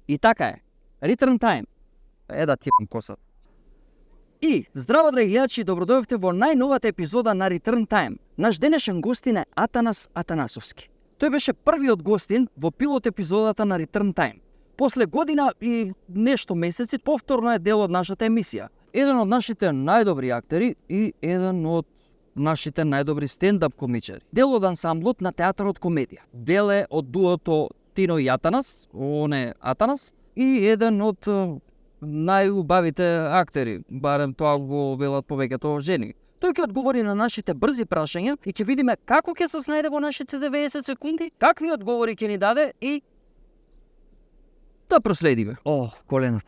И така е. Return time. Да ти косат. И, здраво, драги гледачи, добродојавте во најновата епизода на Return Time. Наш денешен гостин е Атанас Атанасовски. Тој беше првиот гостин во пилот епизодата на Return Time. После година и нешто месеци, повторно е дел од нашата емисија. Еден од нашите најдобри актери и еден од нашите најдобри стендап комичари. Дел од ансамблот на театарот комедија. Дел е од дуото Тино и Атанас, он е Атанас, и еден од најубавите актери, барем тоа го велат повеќето жени. Тој ќе одговори на нашите брзи прашања и ќе видиме како ќе се снајде во нашите 90 секунди, какви одговори ќе ни даде и да проследиме. Колената.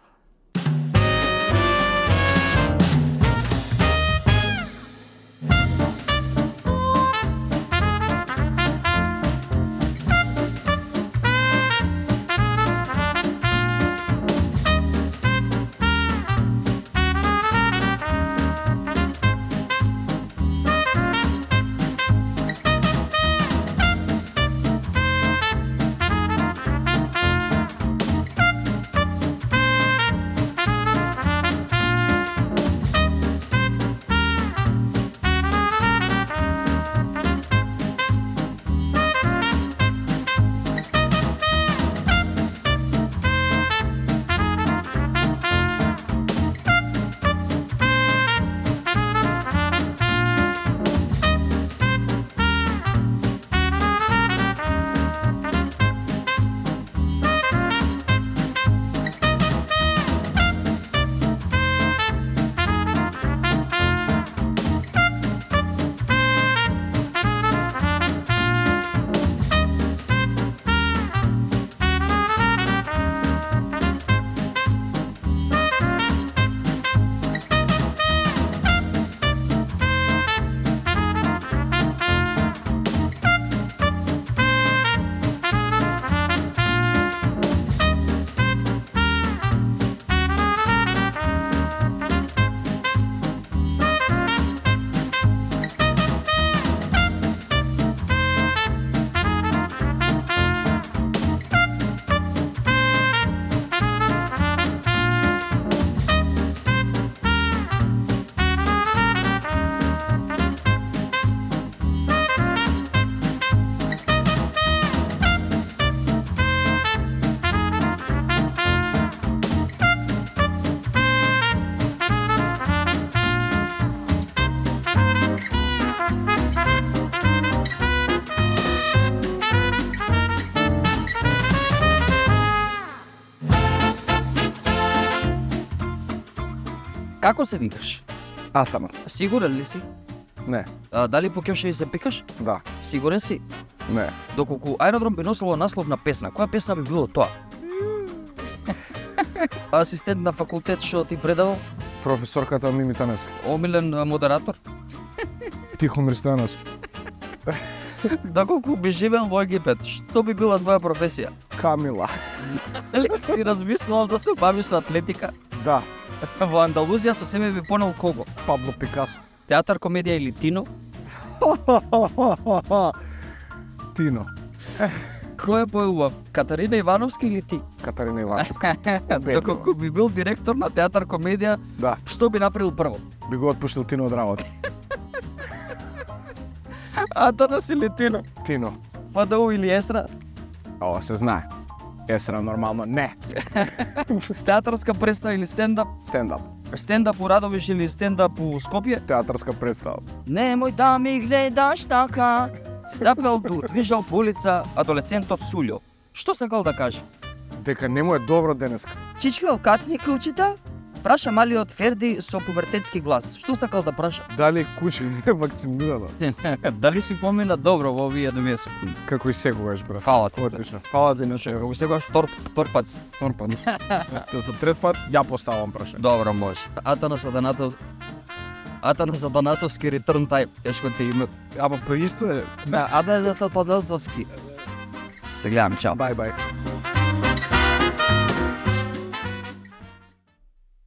Како се викаш? Атанас. Сигурен ли си? Не. Дали по кјошеви се пикаш? Да. Сигурен си? Не. Доколку аеродром би носило наслов на песна, која песна би било тоа? Асистент на факултет што ти предавал? Професорката Мими Таневска. Омилен модератор? Тихомир Стојановски. Доколку би живеел во Египет, што би била твоја професија? Камила. Дали си размислувал да се бавиш со атлетика? Да. Во Андалузија со себе би понел кого? Пабло Пикасо. Театар, комедија или Тино? Тино. Кој е поубав? Катарина Ивановски или ти? Катарина Ивановски. Доколку би бил директор на театар, комедија, Да. што би направил прво? Би го отпуштил Тино од работа. Атанас или Тино? Тино. ФДУ или Естра? Ова се знае. Есра нормално не. Театарска представа или стендап? Стендап. Стендап у Радовиш или стендап у Скопје? Театарска представа. Немој да ми гледаш така. Си запел дуд, виждал по улица адолесцентот Сулјо. Што сакал да каже? Дека не му е добро денеска. Чичкал кацник учита? Праша малиот Ферди со пубертетски глас. Што сакал да праша? Дали куче не е вакцинирано? Дали си помина добро во овие 2 секунди? Како и секогаш, брат. Фала ти. Отлично. Фала ти на Како секогаш втор пат. За трет пат ја поставам прашање. Добро, може. Атанас Атанасовски Return Time. Тешко те имат. Ама па исто е. Атанас Атанасовски. Се гледаме, чао. Бај.